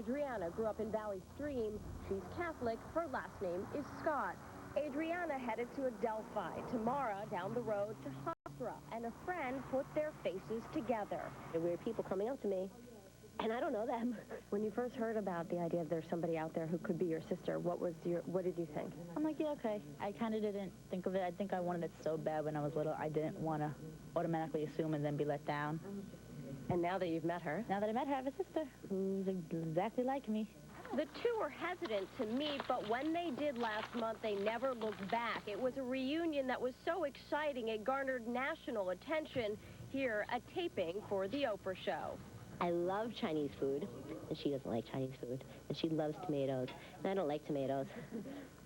Adriana grew up in Valley Stream. She's Catholic. Her last name is Scott. Adriana headed to Adelphi. Tamara down the road to Hofstra. And a friend put their faces together. There were people coming up to me, and I don't know them. When you first heard about the idea that there's somebody out there who could be your sister, what did you think? I'm like, yeah, okay. I kind of didn't think of it. I think I wanted it so bad when I was little. I didn't want to automatically assume and then be let down. And now that you've met her? Now that I met her, I have a sister who's exactly like me. The two were hesitant to meet, but when they did last month, they never looked back. It was a reunion that was so exciting, it garnered national attention. Here, a taping for the Oprah show. I love Chinese food, and she doesn't like Chinese food, and she loves tomatoes, and I don't like tomatoes.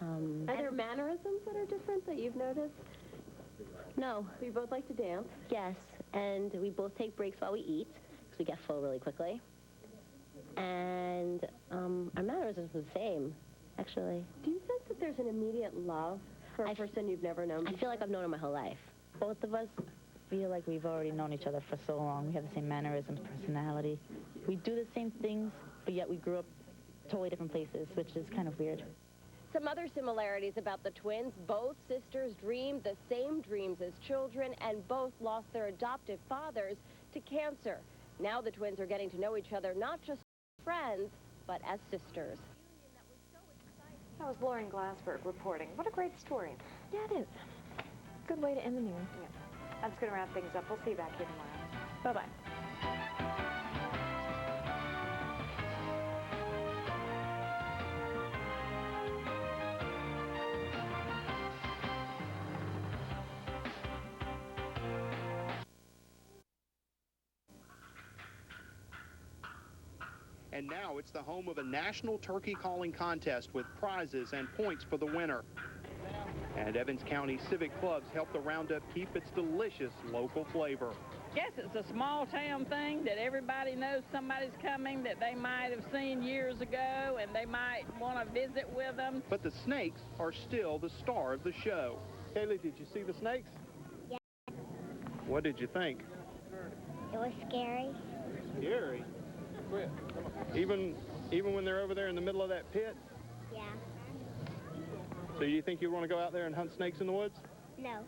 Are there mannerisms that are different that you've noticed? No. So you both like to dance? Yes, and we both take breaks while we eat, because we get full really quickly. And our mannerisms are the same, actually. Do you sense that there's an immediate love for a person you've never known before? I feel like I've known her my whole life. Both of us feel like we've already known each other for so long. We have the same mannerisms, personality. We do the same things, but yet we grew up totally different places, which is kind of weird. Some other similarities about the twins. Both sisters dreamed the same dreams as children, and both lost their adoptive fathers to cancer. Now the twins are getting to know each other not just as friends, but as sisters. That was Lauren Glassberg reporting. What a great story. Yeah, it is. Good way to end the news. Yeah. That's going to wrap things up. We'll see you back here tomorrow. Bye-bye. And now it's the home of a national turkey calling contest with prizes and points for the winner. And Evans County Civic Clubs help the roundup keep its delicious local flavor. Guess it's a small town thing that everybody knows somebody's coming that they might have seen years ago and they might want to visit with them. But the snakes are still the star of the show. Kaylee, did you see the snakes? Yeah. What did you think? It was scary. Scary? Even when they're over there in the middle of that pit? Yeah. So you think you want to go out there and hunt snakes in the woods? No.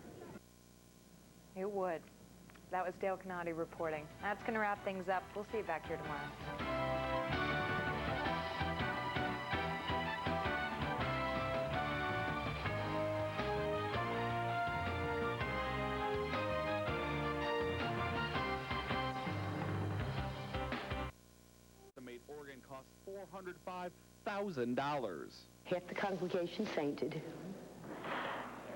It would. That was Dale Canati reporting. That's going to wrap things up. We'll see you back here tomorrow. Organ cost $405,000. Half the congregation fainted,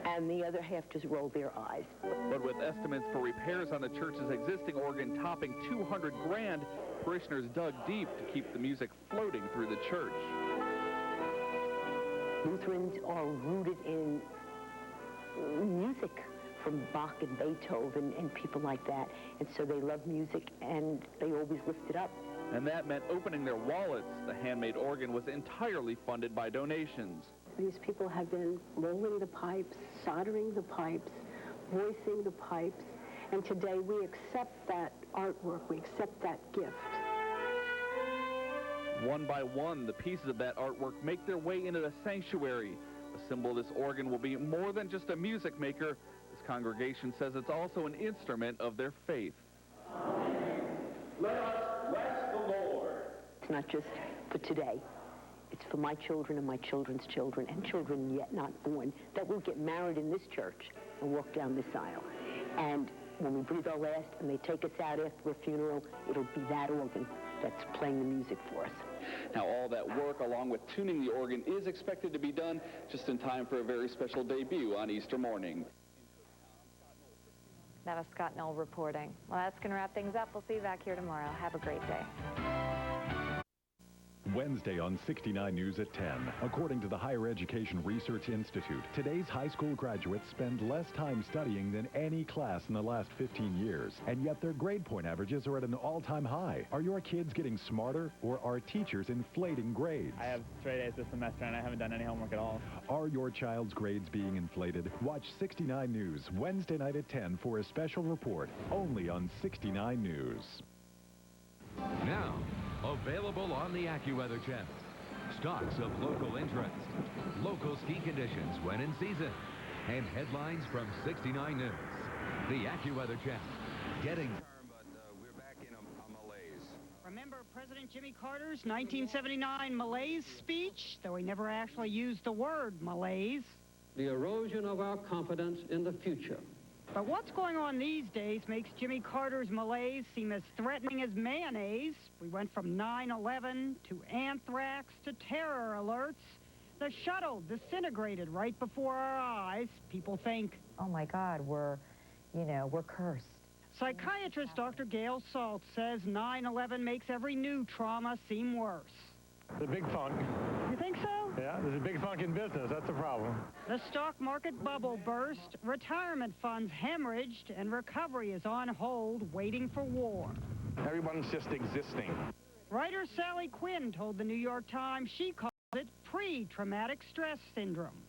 and the other half just rolled their eyes. But with estimates for repairs on the church's existing organ topping $200 grand, parishioners dug deep to keep the music floating through the church. Lutherans are rooted in music from Bach and Beethoven and people like that, and so they love music and they always lift it up. And that meant opening their wallets. The handmade organ was entirely funded by donations. These people have been rolling the pipes, soldering the pipes, voicing the pipes, and today we accept that artwork, we accept that gift. One by one, the pieces of that artwork make their way into the sanctuary. A symbol of this organ will be more than just a music maker. This congregation says it's also an instrument of their faith. Let us bless the Lord. It's not just for today. It's for my children and my children's children and children yet not born that will get married in this church and walk down this aisle. And when we breathe our last and they take us out after a funeral, it'll be that organ that's playing the music for us. Now, all that work, along with tuning the organ, is expected to be done just in time for a very special debut on Easter morning. That was Scott Knoll reporting. Well, that's going to wrap things up. We'll see you back here tomorrow. Have a great day. Wednesday on 69 News at 10. According to the Higher Education Research Institute, today's high school graduates spend less time studying than any class in the last 15 years, and yet their grade point averages are at an all-time high. Are your kids getting smarter, or are teachers inflating grades? I have straight A's this semester, and I haven't done any homework at all. Are your child's grades being inflated? Watch 69 News Wednesday night at 10 for a special report, only on 69 News. Now, Available on the AccuWeather channel. Stocks of local interest, local ski conditions when in season, and headlines from 69 News. The AccuWeather channel. Getting... We're back in a malaise. Remember President Jimmy Carter's 1979 malaise speech, though he never actually used the word malaise. The erosion of our confidence in the future. But what's going on these days makes Jimmy Carter's malaise seem as threatening as mayonnaise. We went from 9/11 to anthrax to terror alerts. The shuttle disintegrated right before our eyes. People think, oh my God, we're cursed. Psychiatrist Dr. Gail Saltz says 9/11 makes every new trauma seem worse. The big funk. You think so? Yeah, there's a big funk in business. That's the problem. The stock market bubble burst, retirement funds hemorrhaged, and recovery is on hold, waiting for war. Everyone's just existing. Writer Sally Quinn told the New York Times she called it pre-traumatic stress syndrome.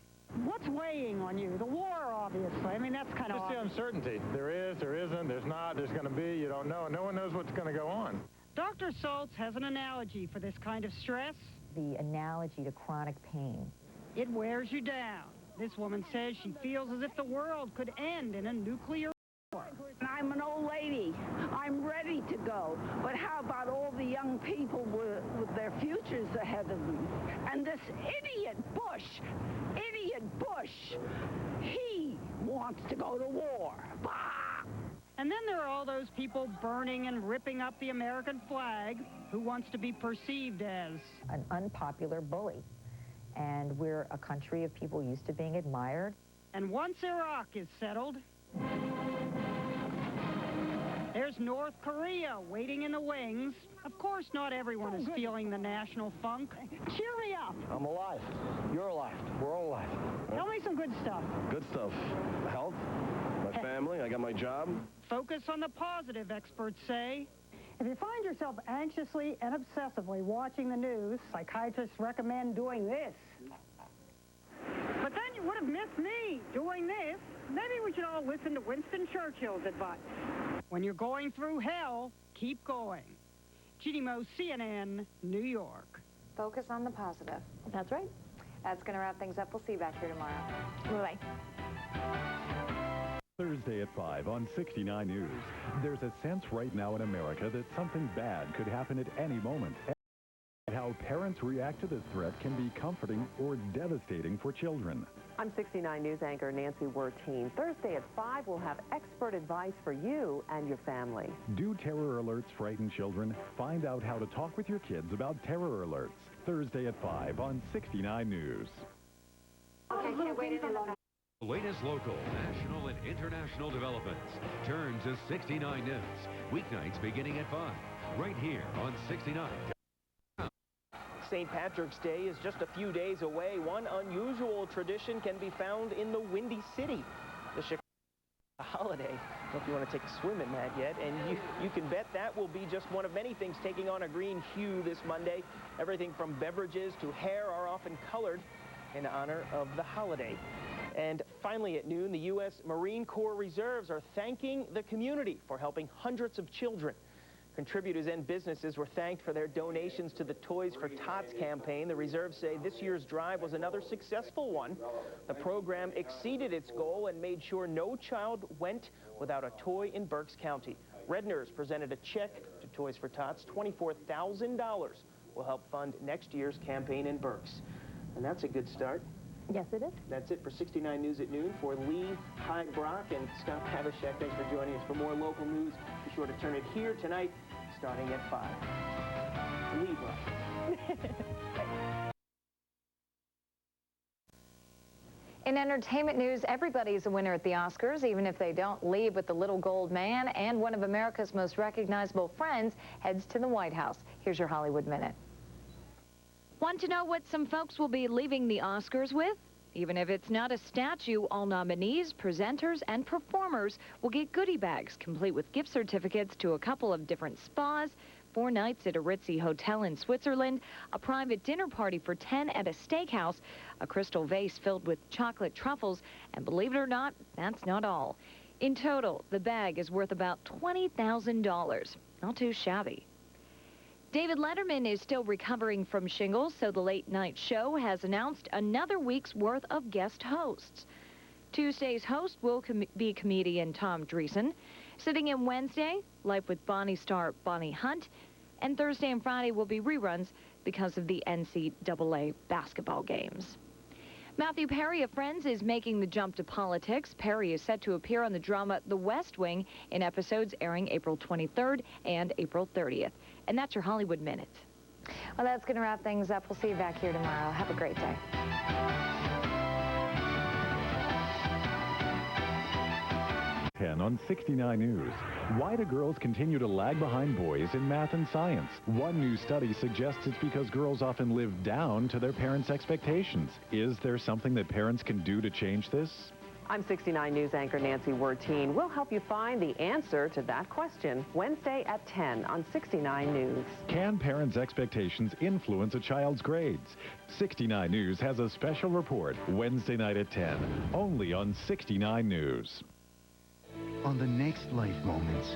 What's weighing on you? The war, obviously. I mean, that's kind of Just the uncertainty. There is, there isn't, there's not, there's going to be, you don't know. No one knows what's going to go on. Dr. Saltz has an analogy for this kind of stress. The analogy to chronic pain. It wears you down. This woman says she feels as if the world could end in a nuclear war. I'm an old lady. I'm ready to go. But how about all the young people with their futures ahead of them? And this idiot Bush, he wants to go to war. Bah! And then there are all those people burning and ripping up the American flag who wants to be perceived as an unpopular bully. And we're a country of people used to being admired. And once Iraq is settled, there's North Korea waiting in the wings. Of course, not everyone is feeling the national funk. Cheer me up. I'm alive. You're alive. We're all alive. Tell me some good stuff. Good stuff. Health, my family, I got my job. Focus on the positive, experts say. If you find yourself anxiously and obsessively watching the news, psychiatrists recommend doing this. But then you would have missed me doing this. Maybe we should all listen to Winston Churchill's advice. When you're going through hell, keep going. Judy Moe, CNN, New York. Focus on the positive. That's right. That's going to wrap things up. We'll see you back here tomorrow. Bye-bye. Thursday at 5 on 69 News. There's a sense right now in America that something bad could happen at any moment. How parents react to this threat can be comforting or devastating for children. I'm 69 News anchor Nancy Werteen. Thursday at 5, we'll have expert advice for you and your family. Do terror alerts frighten children? Find out how to talk with your kids about terror alerts. Thursday at 5 on 69 News. Okay, can't wait any longer. The latest local, national, and international developments. Turn to 69 News. Weeknights beginning at 5. Right here on 69. St. Patrick's Day is just a few days away. One unusual tradition can be found in the Windy City. The Chicago holiday. I don't know if you want to take a swim in that yet, and you can bet that will be just one of many things taking on a green hue this Monday. Everything from beverages to hair are often colored in honor of the holiday. And finally at noon, the U.S. Marine Corps Reserves are thanking the community for helping hundreds of children. Contributors and businesses were thanked for their donations to the Toys for Tots campaign. The reserves say this year's drive was another successful one. The program exceeded its goal and made sure no child went without a toy in Berks County. Redner's presented a check to Toys for Tots. $24,000 will help fund next year's campaign in Berks. And that's a good start. Yes, it is. That's it for 69 News at noon. For Lee, Hyde, Brock, and Scott Havishek, thanks for joining us. For more local news, be sure to turn it here tonight, starting at 5. Lee, Brock. In entertainment news, everybody's a winner at the Oscars, even if they don't leave with the little gold man. And one of America's most recognizable friends heads to the White House. Here's your Hollywood Minute. Want to know what some folks will be leaving the Oscars with? Even if it's not a statue, all nominees, presenters, and performers will get goodie bags, complete with gift certificates to a couple of different spas, 4 nights at a ritzy hotel in Switzerland, a private dinner party for 10 at a steakhouse, a crystal vase filled with chocolate truffles, and believe it or not, that's not all. In total, the bag is worth about $20,000. Not too shabby. David Letterman is still recovering from shingles, so the late night show has announced another week's worth of guest hosts. Tuesday's host will be comedian Tom Dreesen. Sitting in Wednesday, Life with Bonnie star Bonnie Hunt. And Thursday and Friday will be reruns because of the NCAA basketball games. Matthew Perry of Friends is making the jump to politics. Perry is set to appear on the drama The West Wing in episodes airing April 23rd and April 30th. And that's your Hollywood Minute. Well, that's going to wrap things up. We'll see you back here tomorrow. Have a great day. On 69 News. Why do girls continue to lag behind boys in math and science? One new study suggests it's because girls often live down to their parents' expectations. Is there something that parents can do to change this? I'm 69 News anchor Nancy Werteen. We'll help you find the answer to that question Wednesday at 10 on 69 News. Can parents' expectations influence a child's grades? 69 News has a special report Wednesday night at 10, only on 69 News. On the next life moments.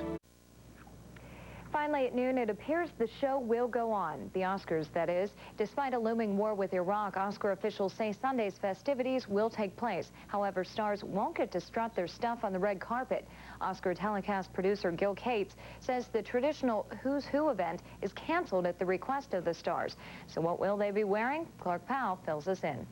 Finally at noon, it appears the show will go on. The Oscars, that is. Despite a looming war with Iraq, Oscar officials say Sunday's festivities will take place. However, stars won't get to strut their stuff on the red carpet. Oscar telecast producer Gil Cates says the traditional Who's Who event is canceled at the request of the stars. So what will they be wearing? Clark Powell fills us in.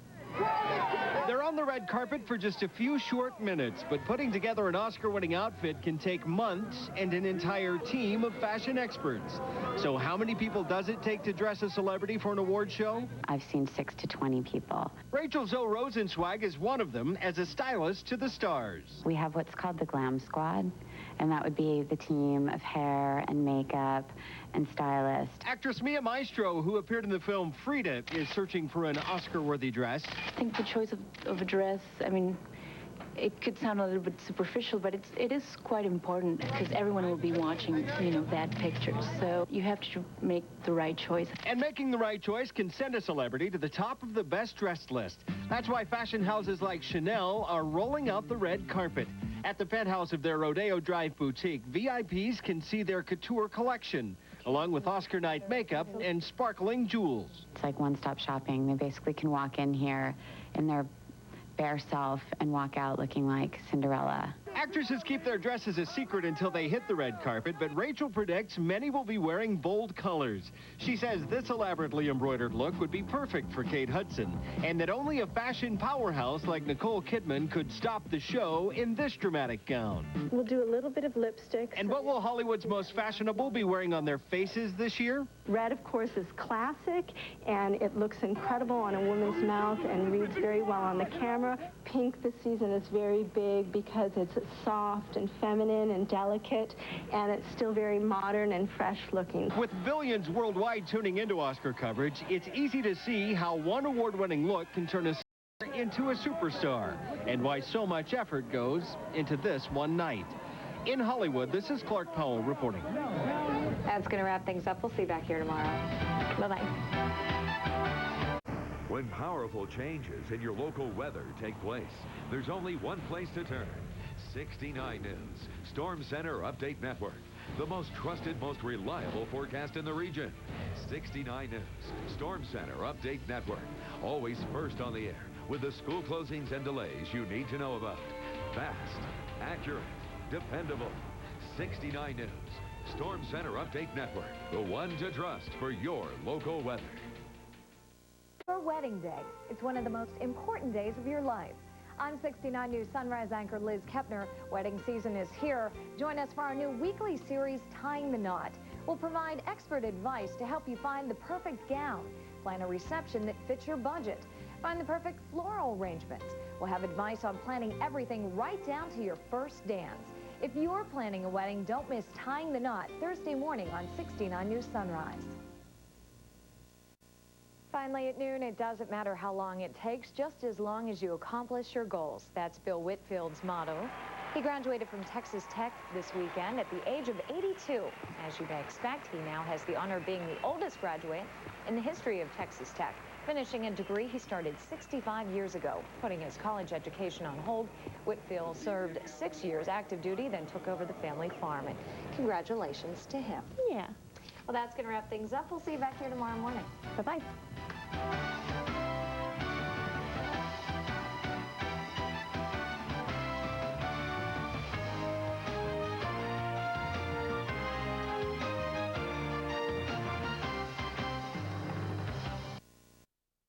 They're on the red carpet for just a few short minutes, but putting together an Oscar-winning outfit can take months and an entire team of fashion experts. So how many people does it take to dress a celebrity for an award show? I've seen 6 to 20 people. Rachel Zoe Rosenzweig is one of them as a stylist to the stars. We have what's called the Glam Squad, and that would be the team of hair and makeup and stylist. Actress Mia Maestro, who appeared in the film Frida, is searching for an Oscar-worthy dress. I think the choice of a dress, I mean, it could sound a little bit superficial, but it is quite important because everyone will be watching, you know, that picture. So you have to make the right choice. And making the right choice can send a celebrity to the top of the best dressed list. That's why fashion houses like Chanel are rolling out the red carpet. At the penthouse of their Rodeo Drive boutique, VIPs can see their couture collection, along with Oscar night makeup and sparkling jewels. It's like one-stop shopping. They basically can walk in here in their bare self and walk out looking like Cinderella. Actresses keep their dresses a secret until they hit the red carpet, but Rachel predicts many will be wearing bold colors. She says this elaborately embroidered look would be perfect for Kate Hudson, and that only a fashion powerhouse like Nicole Kidman could stop the show in this dramatic gown. We'll do a little bit of lipstick. And what will Hollywood's most fashionable be wearing on their faces this year? Red, of course, is classic, and it looks incredible on a woman's mouth and reads very well on the camera. Pink this season is very big because it's soft and feminine and delicate, and it's still very modern and fresh looking. With billions worldwide tuning into Oscar coverage, it's easy to see how one award-winning look can turn a star into a superstar, and why so much effort goes into this one night. In Hollywood, this is Clark Powell reporting. That's going to wrap things up. We'll see you back here tomorrow. Bye-bye. When powerful changes in your local weather take place, there's only one place to turn. 69 News, Storm Center Update Network. The most trusted, most reliable forecast in the region. 69 News, Storm Center Update Network. Always first on the air with the school closings and delays you need to know about. Fast, accurate, dependable. 69 News, Storm Center Update Network. The one to trust for your local weather. Your wedding day. It's one of the most important days of your life. I'm 69 News Sunrise anchor Liz Kepner. Wedding season is here. Join us for our new weekly series, Tying the Knot. We'll provide expert advice to help you find the perfect gown. Plan a reception that fits your budget. Find the perfect floral arrangements. We'll have advice on planning everything right down to your first dance. If you're planning a wedding, don't miss Tying the Knot Thursday morning on 69 News Sunrise. Finally at noon, it doesn't matter how long it takes, just as long as you accomplish your goals. That's Bill Whitfield's motto. He graduated from Texas Tech this weekend at the age of 82. As you may expect, he now has the honor of being the oldest graduate in the history of Texas Tech. Finishing a degree he started 65 years ago. Putting his college education on hold, Whitfield served 6 years active duty, then took over the family farm. And congratulations to him. Yeah. Well, that's going to wrap things up. We'll see you back here tomorrow morning. Bye-bye.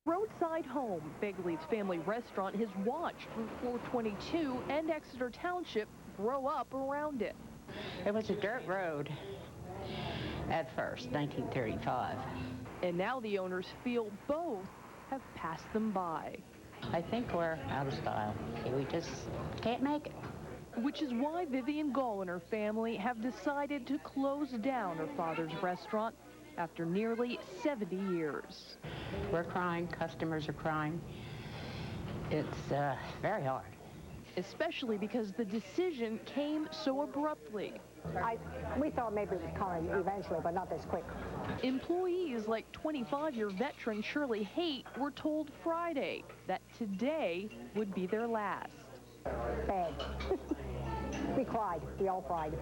Roadside Home, Begley's family restaurant, has watched Route 422 and Exeter Township grow up around it. It was a dirt road at first, 1935. And now the owners feel both have passed them by. I think we're out of style. We just can't make it. Which is why Vivian Gall and her family have decided to close down her father's restaurant after nearly 70 years. We're crying, customers are crying. It's very hard. Especially because the decision came so abruptly. We thought maybe it was coming eventually, but not this quick. Employees like 25-year veteran Shirley Haight were told Friday that today would be their last. Bad. We cried. We all cried.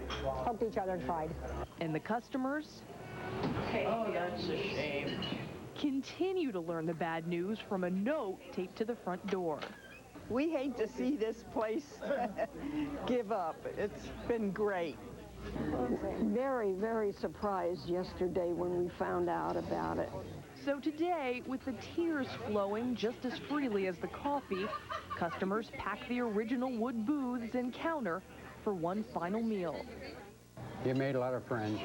Hugged each other and cried. And the customers? Oh, that's a shame. Continue to learn the bad news from a note taped to the front door. We hate to see this place give up. It's been great. Very, very surprised yesterday when we found out about it. So today, with the tears flowing just as freely as the coffee, customers pack the original wood booths and counter for one final meal. You made a lot of friends.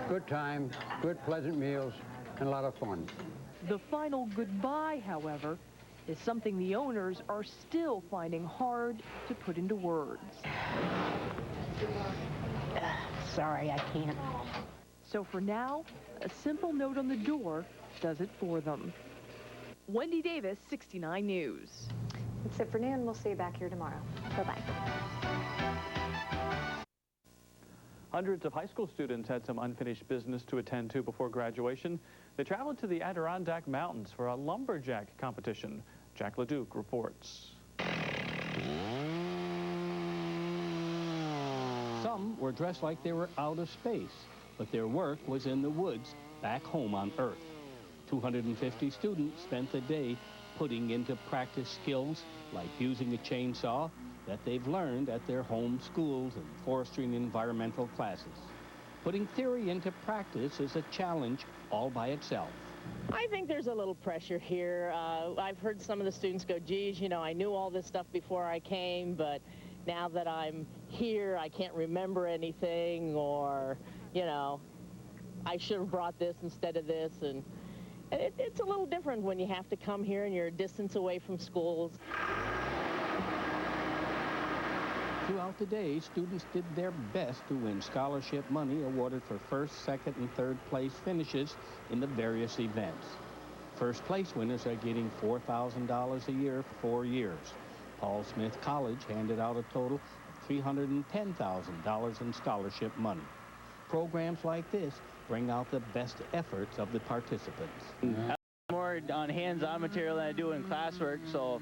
Good time, good pleasant meals, and a lot of fun. The final goodbye, however, is something the owners are still finding hard to put into words. Sorry, I can't. So for now, a simple note on the door does it for them. Wendy Davis, 69 News. That's it for noon. We'll see you back here tomorrow. Bye-bye. Hundreds of high school students had some unfinished business to attend to before graduation. They traveled to the Adirondack Mountains for a lumberjack competition. Jack LeDuc reports. Some were dressed like they were out of space, but their work was in the woods back home on Earth. 250 students spent the day putting into practice skills like using a chainsaw that they've learned at their home schools and forestry and environmental classes. Putting theory into practice is a challenge all by itself. I think there's a little pressure here. I've heard some of the students go, geez, you know, I knew all this stuff before I came, but now that I'm here, I can't remember anything, or, you know, I should have brought this instead of this. And it's a little different when you have to come here and you're a distance away from schools. Throughout the day, students did their best to win scholarship money awarded for first, second, and third place finishes in the various events. First place winners are getting $4,000 a year for 4 years. Paul Smith College handed out a total of $310,000 in scholarship money. Programs like this bring out the best efforts of the participants. More on hands-on material than I do in classwork, so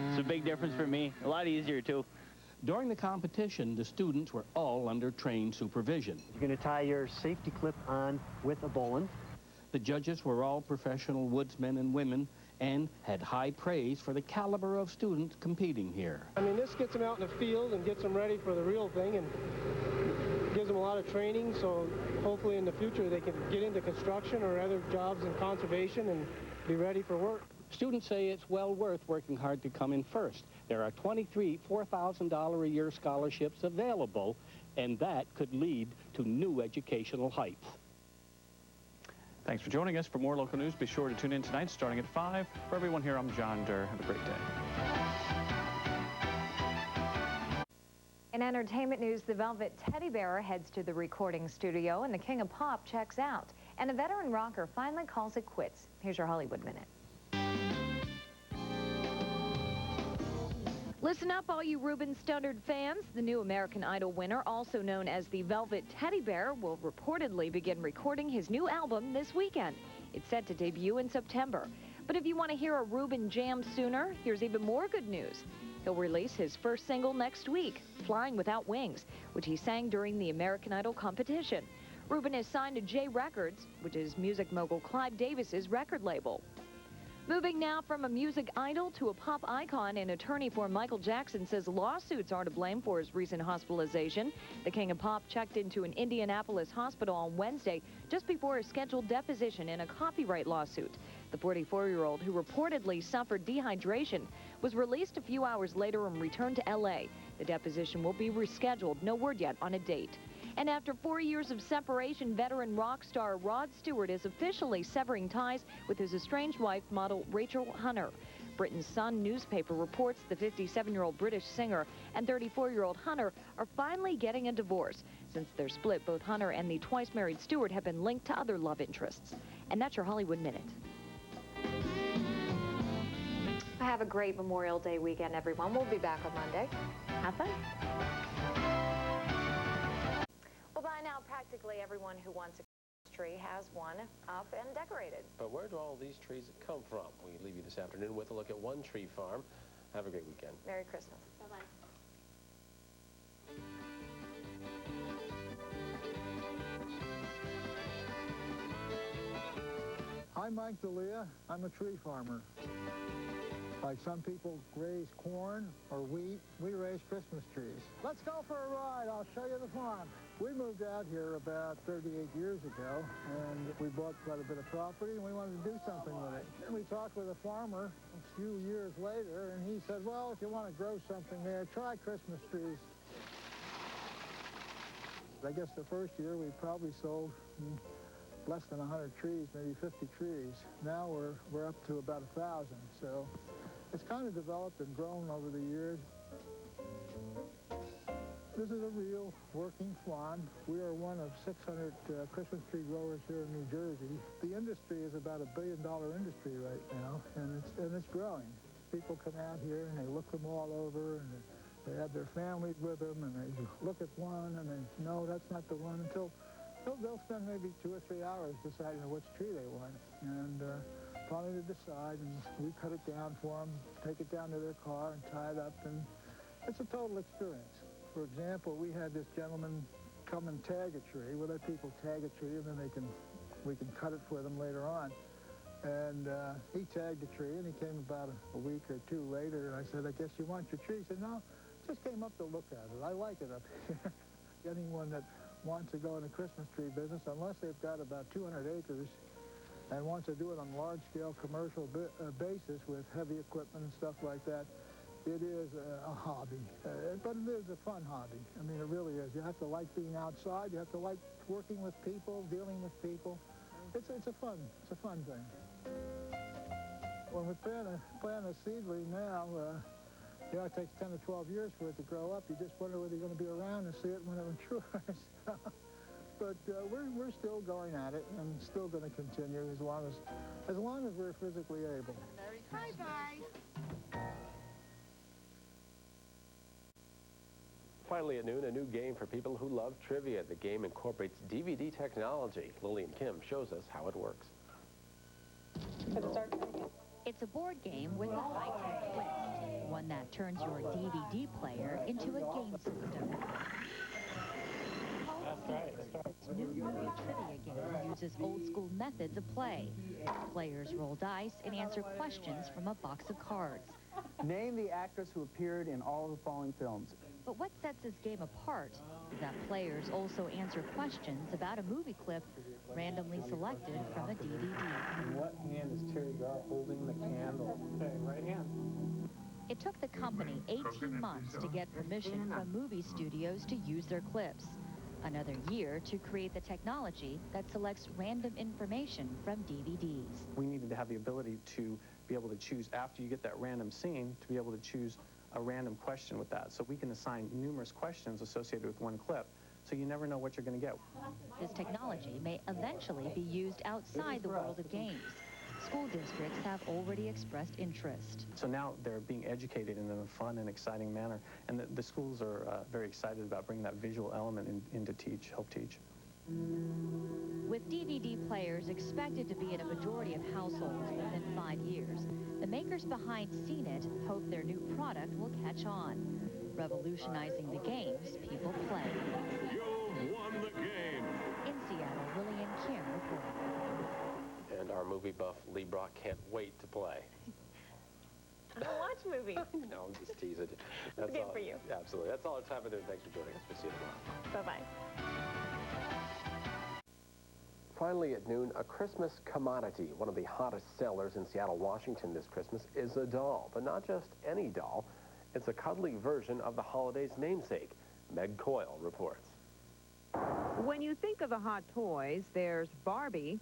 it's a big difference for me. A lot easier, too. During the competition, the students were all under trained supervision. You're going to tie your safety clip on with a bowline. The judges were all professional woodsmen and women and had high praise for the caliber of students competing here. I mean, this gets them out in the field and gets them ready for the real thing, and gives them a lot of training, so hopefully in the future they can get into construction or other jobs in conservation and be ready for work. Students say it's well worth working hard to come in first. There are 23 $4,000 a year scholarships available, and that could lead to new educational heights. Thanks for joining us. For more local news, be sure to tune in tonight starting at 5. For everyone here, I'm John Durr. Have a great day. In entertainment news, the Velvet Teddy Bear heads to the recording studio and the King of Pop checks out. And a veteran rocker finally calls it quits. Here's your Hollywood Minute. Listen up, all you Ruben Studdard fans. The new American Idol winner, also known as the Velvet Teddy Bear, will reportedly begin recording his new album this weekend. It's set to debut in September. But if you want to hear a Ruben jam sooner, here's even more good news. He'll release his first single next week, Flying Without Wings, which he sang during the American Idol competition. Rubin is signed to J Records, which is music mogul Clive Davis's record label. Moving now from a music idol to a pop icon, an attorney for Michael Jackson says lawsuits are to blame for his recent hospitalization. The King of Pop checked into an Indianapolis hospital on Wednesday just before a scheduled deposition in a copyright lawsuit. The 44-year-old, who reportedly suffered dehydration, was released a few hours later and returned to L.A. The deposition will be rescheduled. No word yet on a date. And after 4 years of separation, veteran rock star Rod Stewart is officially severing ties with his estranged wife, model Rachel Hunter. Britain's Sun newspaper reports the 57-year-old British singer and 34-year-old Hunter are finally getting a divorce. Since their split, both Hunter and the twice-married Stewart have been linked to other love interests. And that's your Hollywood Minute. Have a great Memorial Day weekend, everyone. We'll be back on Monday. Have fun. Well, by now, practically everyone who wants a Christmas tree has one up and decorated. But where do all these trees come from? We leave you this afternoon with a look at One Tree Farm. Have a great weekend. Merry Christmas. Bye-bye. I'm Mike D'Elia. I'm a tree farmer. Like some people raise corn or wheat, we raise Christmas trees. Let's go for a ride. I'll show you the farm. We moved out here about 38 years ago, and we bought quite a bit of property, and we wanted to do something with it. And we talked with a farmer a few years later, and he said, well, if you want to grow something there, try Christmas trees. I guess the first year we probably sold less than 100 trees, maybe 50 trees. Now we're up to about 1,000, so it's kind of developed and grown over the years. This is a real working farm. We are one of 600 Christmas tree growers here in New Jersey. The industry is about $1 billion industry right now, and it's growing. People come out here and they look them all over, and they have their families with them, and they look at one, and they no, that's not the one, until they'll spend maybe 2 or 3 hours deciding which tree they want. And finally they decide, and we cut it down for them, take it down to their car and tie it up, and it's a total experience. For example, we had this gentleman come and tag a tree. We'll let people tag a tree, and then we can cut it for them later on. And he tagged the tree, and he came about a week or two later, and I said, I guess you want your tree? He said, no, just came up to look at it. I like it up here. Anyone that wants to go in the Christmas tree business, unless they've got about 200 acres and wants to do it on a large-scale commercial basis with heavy equipment and stuff like that, it is a hobby. But it is a fun hobby. I mean, it really is. You have to like being outside. You have to like working with people, dealing with people. It's a fun thing. When we plant a seedling now, it takes 10 to 12 years for it to grow up. You just wonder whether you're going to be around to see it when it matures. But we're still going at it, and still going to continue as long as we're physically able. Bye-bye. Finally at noon, a new game for people who love trivia. The game incorporates DVD technology. Lillian Kim shows us how it works. It's a board game with a high-tech twist, one that turns your DVD player into a game system. This new movie trivia game uses old-school methods of play. Players roll dice and answer questions from a box of cards. Name the actress who appeared in all of the following films. But what sets this game apart is that players also answer questions about a movie clip randomly selected from a DVD. In what hand is Terry Garr holding the candle? Okay, right hand. It took the company 18 months to get permission from movie studios to use their clips. Another year to create the technology that selects random information from DVDs. We needed to have the ability to be able to choose, after you get that random scene, to be able to choose a random question with that. So we can assign numerous questions associated with one clip, so you never know what you're going to get. This technology may eventually be used outside the world of games. School districts have already expressed interest. So now they're being educated in a fun and exciting manner, and the schools are very excited about bringing that visual element in to help teach. With DVD players expected to be in a majority of households within 5 years, the makers behind Seen It hope their new product will catch on, revolutionizing the games people play. You've won the game. In Seattle, And our movie buff Lee Brock can't wait to play. I don't watch movies. No, I'm just teasing. That's Good all. for you. Yeah, absolutely. That's all our time for today. Thanks for joining us. We'll see you tomorrow. Bye-bye. Finally at noon, a Christmas commodity. One of the hottest sellers in Seattle, Washington this Christmas is a doll, but not just any doll. It's a cuddly version of the holiday's namesake. Meg Coyle reports. When you think of the hot toys, there's Barbie,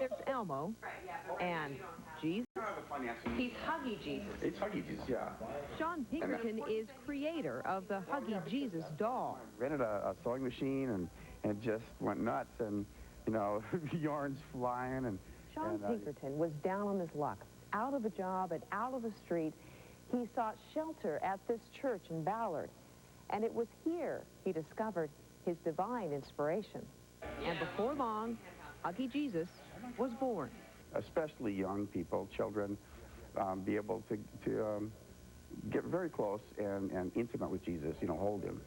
there's Elmo, and Jesus. He's Huggy Jesus. It's Huggy Jesus, yeah. Sean Pinkerton is creator of the Huggy Jesus doll. Rented a sewing machine and just went nuts, and you know, yarns flying. And Sean Pinkerton was down on his luck, out of a job and out of the street. He sought shelter at this church in Ballard, and it was here he discovered his divine inspiration. And before long, Huggy Jesus was born. Especially young people, children, be able to get very close and intimate with Jesus, you know, hold him.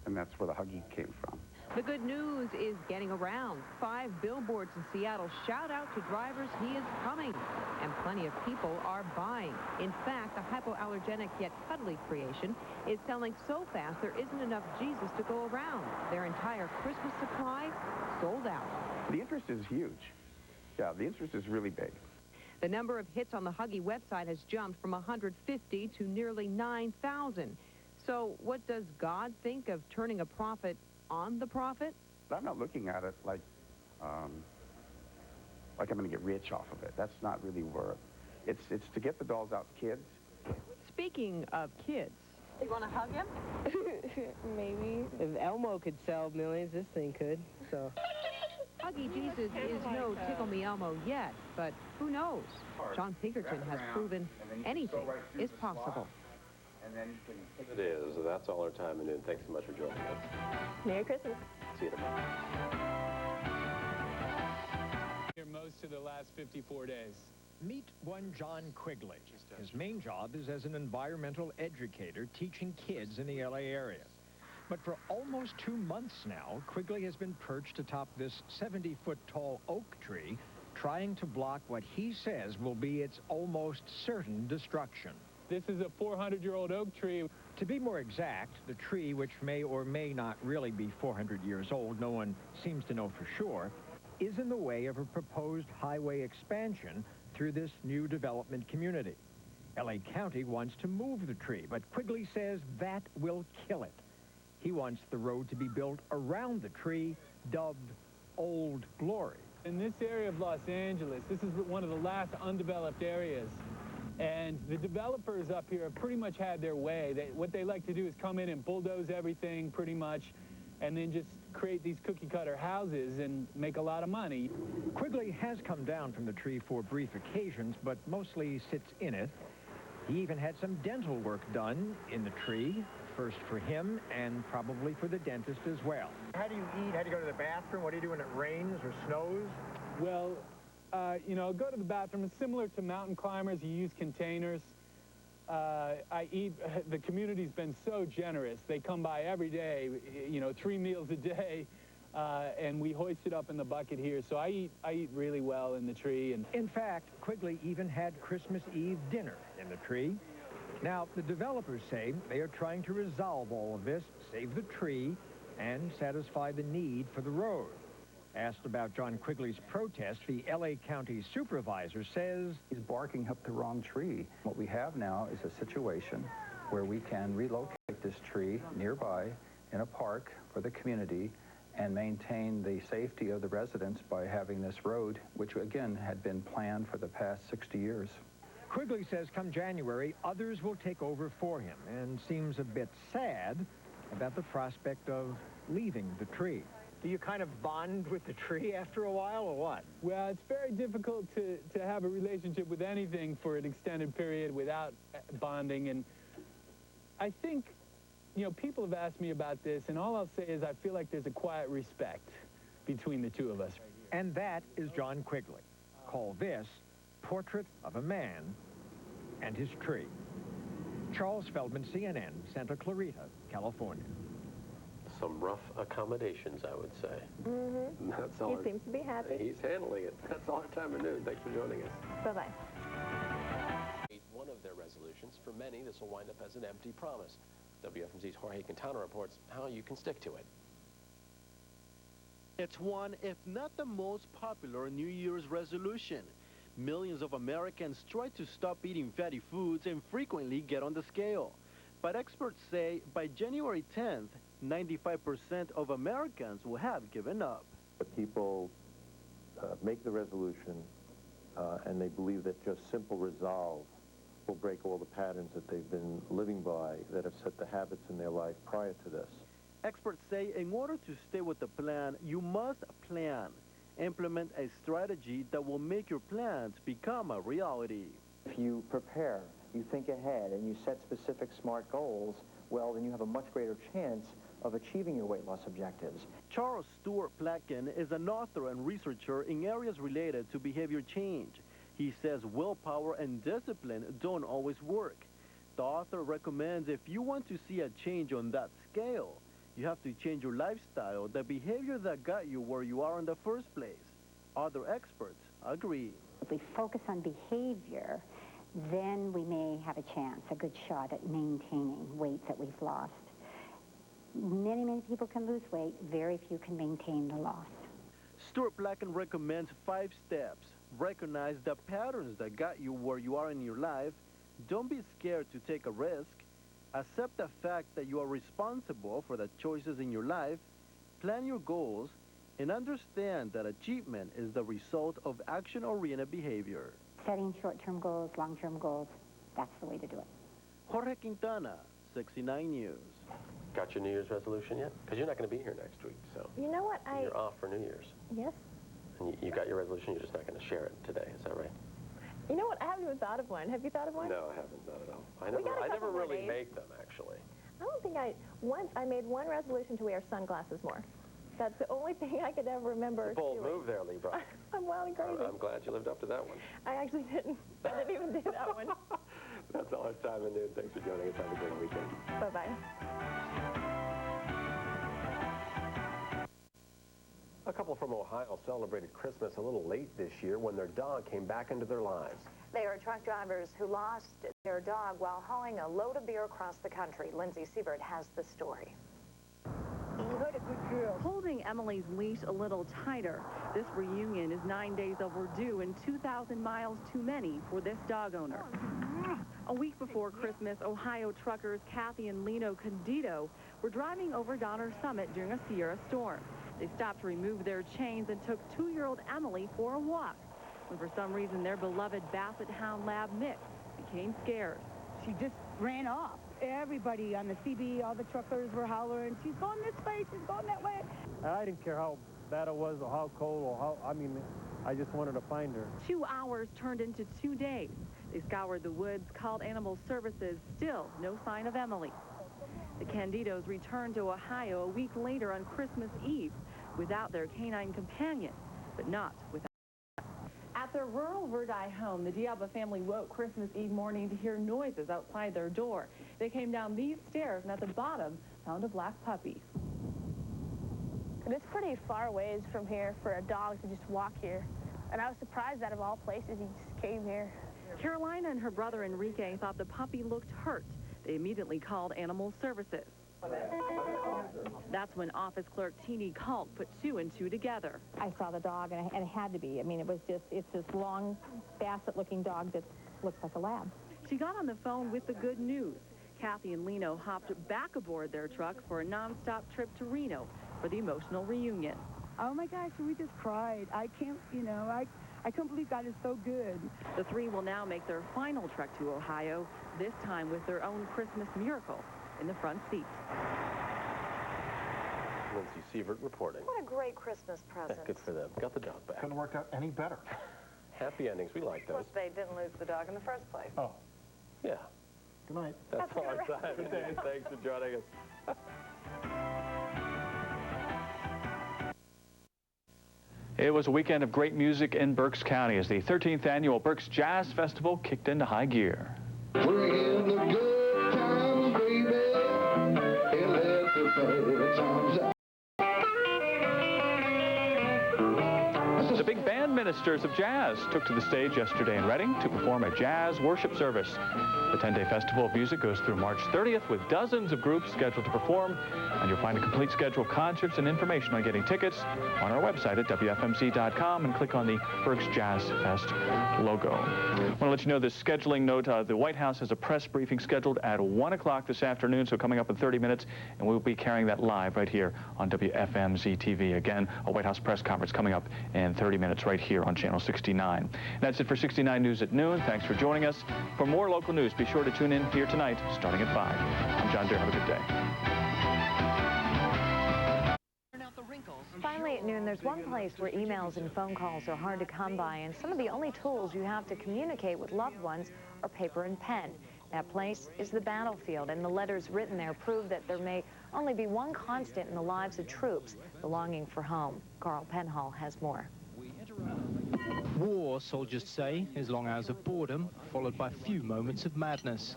And that's where the Huggy came from. The good news is getting around. 5 billboards in Seattle shout out to drivers he is coming. And plenty of people are buying. In fact, the hypoallergenic yet cuddly creation is selling so fast there isn't enough Jesus to go around. Their entire Christmas supply sold out. The interest is huge. Yeah, the interest is really big. The number of hits on the Huggy website has jumped from 150 to nearly 9,000. So what does God think of turning a profit on the profit? I'm not looking at it like I'm going to get rich off of it. That's not really where it's to get the dolls out to kids. Speaking of kids. You want to hug him? Maybe. If Elmo could sell millions, this thing could, so. Huggy Jesus is no Tickle Me Elmo yet, but who knows? John Pinkerton has proven anything is possible. It is. That's all our time at noon. Thanks so much for joining us. Merry Christmas. See you tomorrow. Here most of the last 54 days. Meet one John Quigley. His main job is as an environmental educator teaching kids in the LA area. But for almost 2 months now, Quigley has been perched atop this 70-foot-tall oak tree, trying to block what he says will be its almost certain destruction. This is a 400-year-old oak tree. To be more exact, the tree, which may or may not really be 400 years old, no one seems to know for sure, is in the way of a proposed highway expansion through this new development community. LA County wants to move the tree, but Quigley says that will kill it. He wants the road to be built around the tree, dubbed Old Glory. In this area of Los Angeles, this is one of the last undeveloped areas. And the developers up here have pretty much had their way. What they like to do is come in and bulldoze everything pretty much, and then just create these cookie-cutter houses and make a lot of money. Quigley has come down from the tree for brief occasions, but mostly sits in it. He even had some dental work done in the tree, first for him and probably for the dentist as well. How do you eat? How do you go to the bathroom? What do you do when it rains or snows? Well, you know, go to the bathroom. It's similar to mountain climbers. You use containers. I eat. The community's been so generous. They come by every day, you know, 3 meals a day, and we hoist it up in the bucket here. So I eat really well in the tree. And in fact, Quigley even had Christmas Eve dinner in the tree. Now, the developers say they are trying to resolve all of this, save the tree, and satisfy the need for the road. Asked about John Quigley's protest, the LA County supervisor says he's barking up the wrong tree. What we have now is a situation where we can relocate this tree nearby in a park for the community and maintain the safety of the residents by having this road, which again had been planned for the past 60 years. Quigley says come January, others will take over for him and seems a bit sad about the prospect of leaving the tree. Do you kind of bond with the tree after a while, or what? Well, it's very difficult to have a relationship with anything for an extended period without bonding. And I think, you know, people have asked me about this, and all I'll say is I feel like there's a quiet respect between the two of us. And that is John Quigley. Call this Portrait of a Man and His Tree. Charles Feldman, CNN, Santa Clarita, California. some rough accommodations, I would say. Mm-hmm. That's all. He seems to be happy. He's handling it. That's all our time at noon. Thanks for joining us. Bye-bye. One of their resolutions. For many, this will wind up as an empty promise. WFMZ's Jorge Quintana reports how you can stick to it. It's one, if not the most popular New Year's resolution. Millions of Americans try to stop eating fatty foods and frequently get on the scale. But experts say by January 10th, 95% of Americans will have given up. People make the resolution and they believe that just simple resolve will break all the patterns that they've been living by that have set the habits in their life prior to this. Experts say in order to stay with the plan, you must plan. Implement a strategy that will make your plans become a reality. If you prepare, you think ahead, and you set specific SMART goals, well, then you have a much greater chance of achieving your weight loss objectives. Charles Stuart Platkin is an author and researcher in areas related to behavior change. He says willpower and discipline don't always work. The author recommends if you want to see a change on that scale, you have to change your lifestyle, the behavior that got you where you are in the first place. Other experts agree. If we focus on behavior, then we may have a chance, a good shot at maintaining weight that we've lost. Many, many people can lose weight. Very few can maintain the loss. Stuart Platkin recommends 5 steps. Recognize the patterns that got you where you are in your life. Don't be scared to take a risk. Accept the fact that you are responsible for the choices in your life. Plan your goals and understand that achievement is the result of action-oriented behavior. Setting short-term goals, long-term goals, that's the way to do it. Jorge Quintana, 69 News. Got your New Year's resolution yet? Because you're not going to be here next week, so. You know what? You're off for New Year's. Yes. And you got your resolution, you're just not going to share it today, is that right? You know what? I haven't even thought of one. Have you thought of one? No, I haven't, not at all. I We never more really days. make them, actually. I don't think I made one resolution to wear sunglasses more. That's the only thing I could ever remember Bold doing. move there, Libra. I'm wild and crazy. I'm glad you lived up to that one. I actually didn't. I didn't even do that one. That's all our time at noon. Thanks for joining us. Have a great weekend. Bye-bye. A couple from Ohio celebrated Christmas a little late this year when their dog came back into their lives. They are truck drivers who lost their dog while hauling a load of beer across the country. Lindsay Sievert has the story. Holding Emily's leash a little tighter, this reunion is 9 days overdue and 2,000 miles too many for this dog owner. A week before Christmas, Ohio truckers Kathy and Lino Candido were driving over Donner Summit during a Sierra storm. They stopped to remove their chains and took 2-year-old Emily for a walk, when for some reason their beloved Basset Hound Lab mix became scared. She just ran off. Everybody on the CB, all the truckers were hollering, she's going this way, she's going that way. I didn't care how bad it was or how cold or how, I just wanted to find her. 2 hours turned into 2 days. They scoured the woods, called animal services, still no sign of Emily. The Candidos returned to Ohio a week later on Christmas Eve without their canine companion, but not without. At their rural Verdi home, the Diablo family woke Christmas Eve morning to hear noises outside their door. They came down these stairs and at the bottom found a black puppy. It's pretty far ways from here for a dog to just walk here. And I was surprised that of all places he just came here. Carolina and her brother Enrique thought the puppy looked hurt. They immediately called animal services. That's when office clerk Teenie Kalk put 2 and 2 together. I saw the dog, and it had to be. I mean, it's this long, Basset-looking dog that looks like a lab. She got on the phone with the good news. Kathy and Lino hopped back aboard their truck for a nonstop trip to Reno for the emotional reunion. Oh my gosh, we just cried. I can't, I can't believe God is so good. The 3 will now make their final trek to Ohio, this time with their own Christmas miracle in the front seat. Lindsay Sievert reporting. What a great Christmas present. Good for them. Got the dog back. Couldn't work out any better. Happy endings. We like those. Of course, they didn't lose the dog in the first place. Oh. Yeah. Good night. That's all our time. Good day. Thanks for joining us. It was a weekend of great music in Berks County as the 13th annual Berks Jazz Festival kicked into high gear. We're in the good times, baby, and let the birds Ministers of Jazz took to the stage yesterday in Reading to perform a jazz worship service. The 10-day festival of music goes through March 30th with dozens of groups scheduled to perform, and you'll find a complete schedule of concerts and information on getting tickets on our website at WFMZ.com and click on the Berks Jazz Fest logo. I want to let you know this scheduling note. The White House has a press briefing scheduled at 1 o'clock this afternoon, so coming up in 30 minutes, and we'll be carrying that live right here on WFMZ-TV. Again, a White House press conference coming up in 30 minutes right here on Channel 69. That's it for 69 News at noon. Thanks for joining us. For more local news, be sure to tune in here tonight, starting at 5. I'm John Deere. Have a good day. Finally at noon, there's one place where emails and phone calls are hard to come by, and some of the only tools you have to communicate with loved ones are paper and pen. That place is the battlefield, and the letters written there prove that there may only be one constant in the lives of troops, the longing for home. Carl Penhall has more. War, soldiers say, is long hours of boredom, followed by few moments of madness.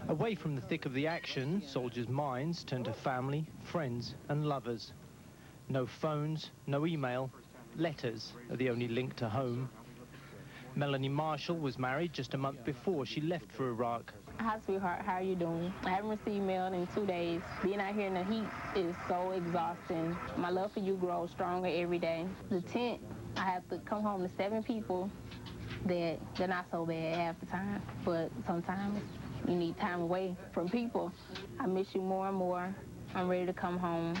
Away from the thick of the action, soldiers' minds turn to family, friends, and lovers. No phones, no email, letters are the only link to home. Melanie Marshall was married just a month before she left for Iraq. Hi, sweetheart. How are you doing? I haven't received mail in 2 days. Being out here in the heat is so exhausting. My love for you grows stronger every day. The tent, I have to come home to 7 people that they're not so bad half the time, but sometimes you need time away from people. I miss you more and more. I'm ready to come home.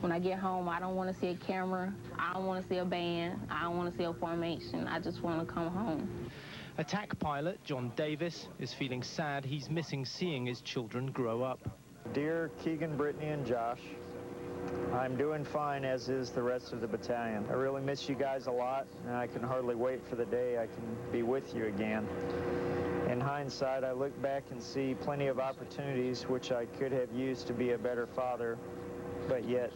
When I get home, I don't want to see a camera. I don't want to see a band. I don't want to see a formation. I just want to come home. Attack pilot John Davis is feeling sad he's missing seeing his children grow up. Dear Keegan, Brittany, and Josh, I'm doing fine, as is the rest of the battalion. I really miss you guys a lot, and I can hardly wait for the day I can be with you again. In hindsight, I look back and see plenty of opportunities which I could have used to be a better father, but yet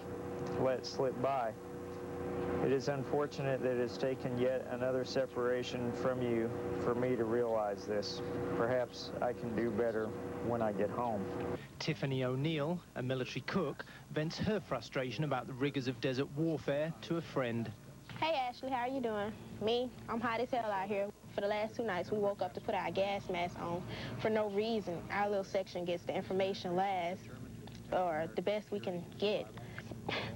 let slip by. It is unfortunate that it has taken yet another separation from you for me to realize this. Perhaps I can do better when I get home. Tiffany O'Neill, a military cook, vents her frustration about the rigors of desert warfare to a friend. Hey Ashley, how are you doing? Me? I'm hot as hell out here. For the last 2 nights, we woke up to put our gas mask on for no reason. Our little section gets the information last, or the best we can get.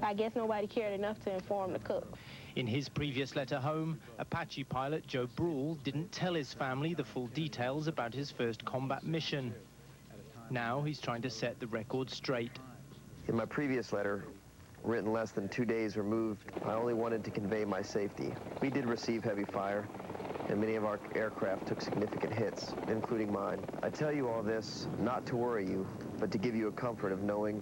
I guess nobody cared enough to inform the cook. In his previous letter home, Apache pilot Joe Brule didn't tell his family the full details about his first combat mission. Now he's trying to set the record straight. In my previous letter, written less than 2 days removed, I only wanted to convey my safety. We did receive heavy fire, and many of our aircraft took significant hits, including mine. I tell you all this not to worry you, but to give you a comfort of knowing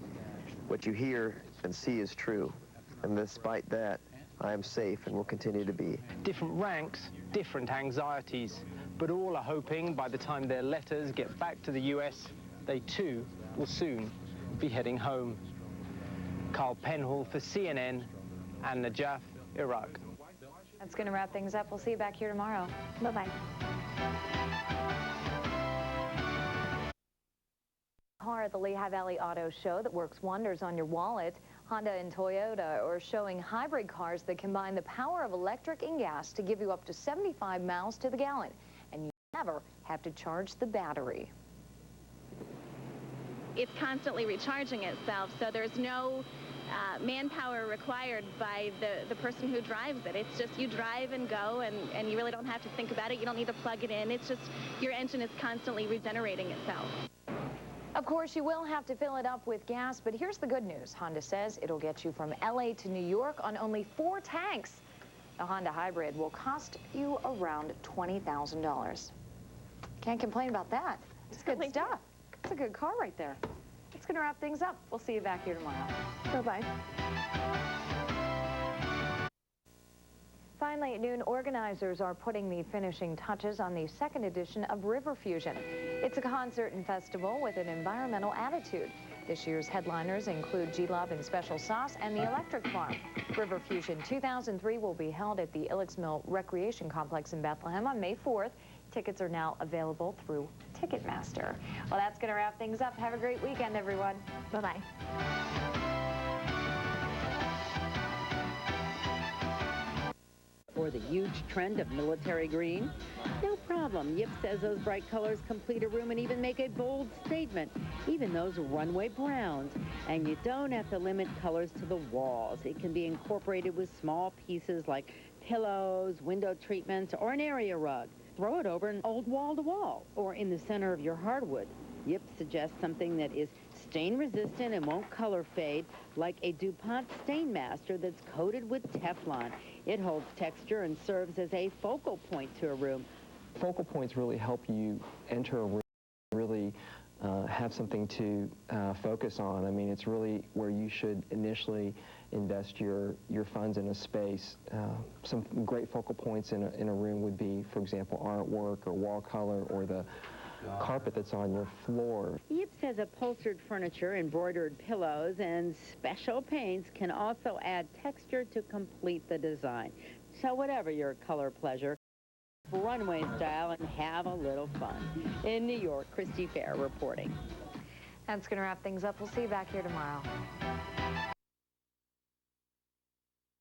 what you hear and see is true. And despite that, I am safe and will continue to be. Different ranks, different anxieties, but all are hoping by the time their letters get back to the US, they too will soon be heading home. Carl Penhall for CNN and Najaf, Iraq. That's going to wrap things up. We'll see you back here tomorrow. Bye-bye. Car at the Lehigh Valley Auto Show that works wonders on your wallet. Honda and Toyota are showing hybrid cars that combine the power of electric and gas to give you up to 75 miles to the gallon. And you never have to charge the battery. It's constantly recharging itself, so there's no manpower required by the person who drives it. It's just you drive and go, and you really don't have to think about it. You don't need to plug it in. It's just your engine is constantly regenerating itself. Of course, you will have to fill it up with gas, but here's the good news. Honda says it'll get you from LA to New York on only 4 tanks. The Honda Hybrid will cost you around $20,000. Can't complain about that. It's good stuff. It's a good car right there. It's going to wrap things up. We'll see you back here tomorrow. Bye-bye. Finally, at noon, organizers are putting the finishing touches on the 2nd edition of River Fusion. It's a concert and festival with an environmental attitude. This year's headliners include G-Love and Special Sauce and the Electric Farm. River Fusion 2003 will be held at the Ilex Mill Recreation Complex in Bethlehem on May 4th. Tickets are now available through Ticketmaster. Well, that's going to wrap things up. Have a great weekend, everyone. Bye-bye. Or the huge trend of military green? No problem. Yip says those bright colors complete a room and even make a bold statement, even those runway browns. And you don't have to limit colors to the walls. It can be incorporated with small pieces like pillows, window treatments, or an area rug. Throw it over an old wall-to-wall or in the center of your hardwood. Yip suggests something that is stain-resistant and won't color fade, like a DuPont Stain Master that's coated with Teflon. It holds texture and serves as a focal point to a room. Focal points really help you enter a room, really have something to focus on. I mean, it's really where you should initially invest your funds in a space. Some great focal points in a room would be, for example, artwork or wall color or the carpet that's on your floor. Yip says upholstered furniture, embroidered pillows, and special paints can also add texture to complete the design. So whatever your color pleasure, runway style and have a little fun. In New York, Christy Fair reporting. That's going to wrap things up. We'll see you back here tomorrow.